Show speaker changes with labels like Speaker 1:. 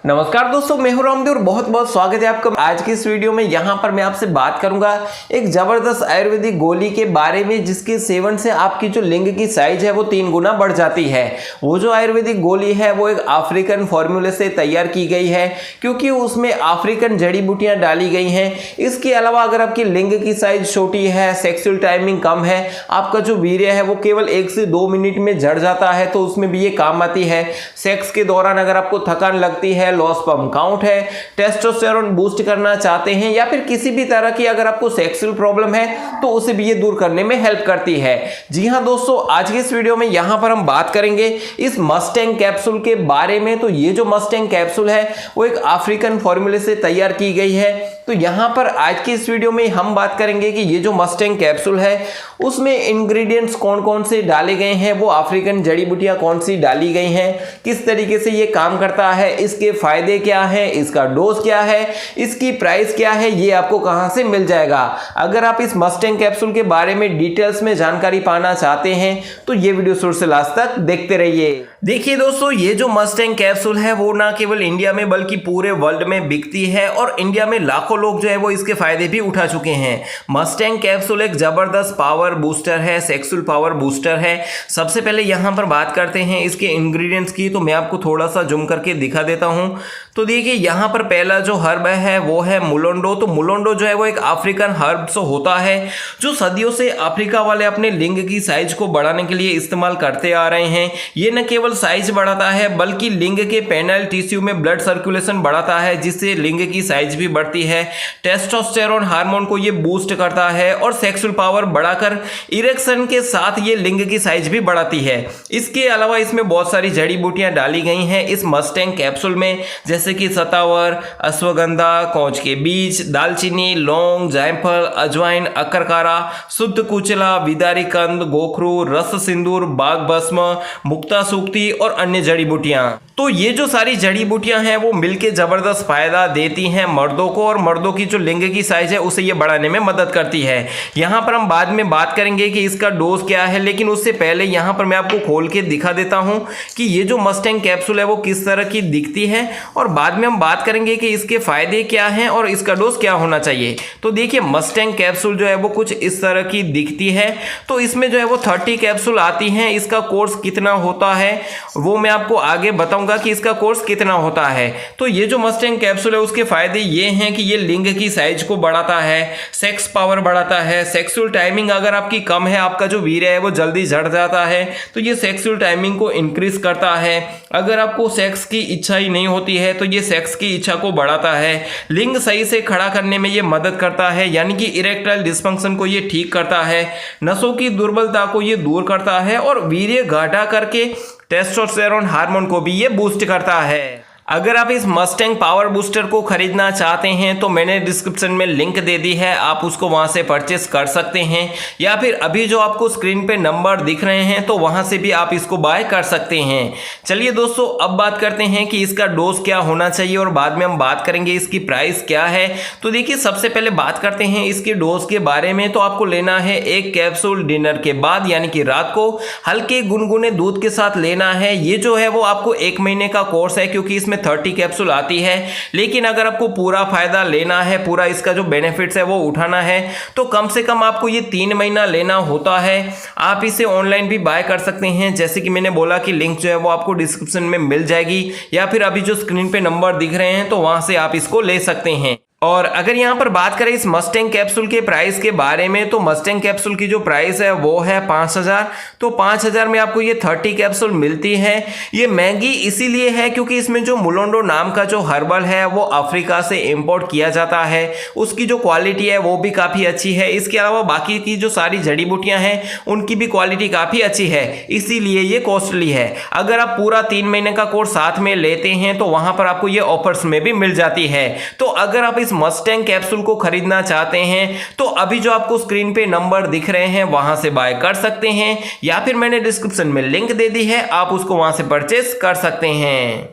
Speaker 1: नमस्कार दोस्तों, मैं हूं रामदेव और बहुत बहुत स्वागत है आपका। आज की इस वीडियो में यहां पर मैं आपसे बात करूंगा एक जबरदस्त आयुर्वेदिक गोली के बारे में, जिसके सेवन से आपकी जो लिंग की साइज है वो 3 गुना बढ़ जाती है। वो जो आयुर्वेदिक गोली है वो एक अफ्रीकन फॉर्मूले से तैयार की गई है, क्योंकि उसमें अफ्रीकन जड़ी बूटियां डाली गई हैं। इसके अलावा अगर आपकी लिंग की साइज छोटी है, सेक्सुअल टाइमिंग कम है, आपका जो वीर्य है वो केवल 1 से 2 मिनट में झड़ जाता है, तो उसमें भी ये काम आती है। सेक्स के दौरान अगर आपको थकान लगती है, लॉस स्पर्म काउंट है, टेस्टोस्टेरोन बूस्ट करना चाहते हैं, या फिर किसी भी तरह की अगर आपको सेक्सुअल प्रॉब्लम है तो उसे भी ये दूर करने में हेल्प करती है। जी हां दोस्तों, आज की इस वीडियो में यहां पर हम बात करेंगे इस मस्टैंग कैप्सूल के बारे में। तो ये जो मस्टैंग कैप्सूल है वो एक अफ्रीकन फॉर्मूले से तैयार की गई है। तो यहां पर आज की इस वीडियो में हम बात करेंगे कि ये जो मस्टैंग कैप्सूल है उसमें इंग्रेडिएंट्स कौन कौन से डाले गए हैं, वो अफ्रीकन जड़ी बूटियां कौन सी डाली गई हैं, किस तरीके से ये काम करता है, इसके फायदे क्या है, इसका डोज क्या है, इसकी प्राइस क्या है, ये आपको कहां से मिल जाएगा। अगर आप इस मस्टैंग कैप्सूल के बारे में डिटेल्स में जानकारी पाना चाहते हैं तो ये वीडियो शुरू से लास्ट तक देखते रहिए। देखिए दोस्तों, ये जो मस्टैंग कैप्सूल है वो ना केवल इंडिया में बल्कि पूरे वर्ल्ड में बिकती है, और इंडिया में लाखों लोग जो है वो इसके फायदे भी उठा चुके हैं। मस्टैंग कैप्सूल एक जबरदस्त पावर बूस्टर है, सेक्सुअल पावर बूस्टर है। सबसे पहले यहां पर बात करते हैं इसके इंग्रेडिएंट्स की। तो मैं आपको थोड़ा सा जूम करके दिखा देता हूं। तो देखिए यहां पर पहला जो हर्ब है वो है मुलोंडो। तो मुलोंडो जो है वो एक अफ्रीकन हर्ब होता है जो सदियों से अफ्रीका वाले अपने लिंग की साइज को बढ़ाने के लिए इस्तेमाल करते आ रहे हैं। ये न केवल साइज बढ़ाता है बल्कि लिंग के पेनाइल टिश्यू में ब्लड सर्कुलेशन बढ़ाता है, जिससे लिंग की साइज भी बढ़ती है। टेस्टोस्टेरोन हार्मोन को ये बूस्ट करता है और सेक्सुअल पावर बढ़ाकर इरेक्शन के साथ ये लिंग की साइज भी बढ़ाती है। इसके अलावा इसमें बहुत सारी जड़ी बूटियां डाली गई हैं इस मस्टैंग कैप्सूल में, जैसे कि सतावर, अश्वगंधा, कौच के बीज, दालचीनी, लौंग, जायफल, अजवाइन, अकरकारा, शुद्ध कुचला, विदारी कंद, गोखरू, रस सिंदूर, बाग भस्म, मुक्ता सूक्ति और अन्य जड़ी बूटियां। तो ये जो सारी जड़ी बूटियां हैं वो मिलके जबरदस्त फायदा देती हैं मर्दों को, और मर्दों की जो लिंग की साइज है उसे ये बढ़ाने में मदद करती है। यहां पर हम बाद में बात करेंगे कि इसका डोज क्या है, लेकिन उससे पहले यहां पर मैं आपको खोल के दिखा देता हूं कि ये जो मस्टैंग कैप्सूल है वो किस तरह की दिखती है, और बाद में हम बात करेंगे कि इसके फायदे क्या हैं और इसका डोज क्या होना चाहिए। तो देखिए मस्टैंग कैप्सूल जो है वो कुछ इस तरह की दिखती है। तो इसमें जो है वो 30 कैप्सूल आती हैं। इसका कोर्स कितना होता है वो मैं आपको आगे बताऊंगा कि इसका कोर्स कितना होता है। तो ये जो मस्टैंग कैप्सूल है उसके फायदे ये हैं कि ये लिंग की साइज को बढ़ाता है, सेक्स पावर बढ़ाता है, सेक्सुअल टाइमिंग अगर आपकी कम है, आपका जो वीर्य है वो जल्दी झड़ जाता है, तो ये सेक्सुअल टाइमिंग को इंक्रीज करता है। अगर आपको सेक्स की इच्छा ही नहीं होती है तो ये सेक्स की इच्छा को बढ़ाता है। लिंग सही से खड़ा करने में ये मदद करता है, यानी कि इरेक्टाइल डिस्फंक्शन को ये ठीक करता है, नसों की दुर्बलता को ये दूर करता है, और वीर्य घटा करके टेस्टोस्टेरोन हार्मोन को भी ये बूस्ट करता है। अगर आप इस मस्टैंग पावर बूस्टर को खरीदना चाहते हैं तो मैंने डिस्क्रिप्शन में लिंक दे दी है, आप उसको वहां से परचेस कर सकते हैं, या फिर अभी जो आपको स्क्रीन पे नंबर दिख रहे हैं तो वहां से भी आप इसको बाय कर सकते हैं। चलिए दोस्तों, अब बात करते हैं कि इसका डोज क्या होना चाहिए, और बाद में हम बात करेंगे इसकी प्राइस क्या है। तो देखिए सबसे पहले बात करते हैं इसके डोज के बारे में। तो आपको लेना है 1 कैप्सूल डिनर के बाद, यानी कि रात को हल्के गुनगुने दूध के साथ लेना है। ये जो है वो आपको 1 महीने का कोर्स है, क्योंकि इसमें 30 कैप्सूल आती है। लेकिन अगर आपको पूरा फायदा लेना है, पूरा इसका जो बेनिफिट्स है वो उठाना है, तो कम से कम आपको ये 3 महीना लेना होता है। आप इसे ऑनलाइन भी बाय कर सकते हैं, जैसे कि मैंने बोला कि लिंक जो है वो आपको डिस्क्रिप्शन में मिल जाएगी, या फिर अभी जो स्क्रीन पे नंबर दिख रहे हैं तो वहां से आप इसको ले सकते हैं। और अगर यहां पर बात करें इस मस्टैंग कैप्सूल के प्राइस के बारे में, तो मस्टैंग कैप्सूल की जो प्राइस है वो है 5000। तो 5000 में आपको ये 30 कैप्सूल मिलती है। ये महंगी इसीलिए है क्योंकि इसमें जो मुलोंडो नाम का जो हर्बल है वो अफ्रीका से इंपोर्ट किया जाता है, उसकी जो क्वालिटी है वो भी काफ़ी अच्छी है। इसके अलावा बाकी की जो सारी जड़ी बूटियाँ हैं उनकी भी क्वालिटी काफ़ी अच्छी है, इसीलिए ये कॉस्टली है। अगर आप पूरा 3 महीने का कोर्स साथ में लेते हैं तो वहाँ पर आपको ये ऑफर्स में भी मिल जाती है। तो अगर आप इस मस्टैंग कैप्सूल को खरीदना चाहते हैं तो अभी जो आपको स्क्रीन पे नंबर दिख रहे हैं वहां से बाय कर सकते हैं, या फिर मैंने डिस्क्रिप्शन में लिंक दे दी है, आप उसको वहां से परचेस कर सकते हैं।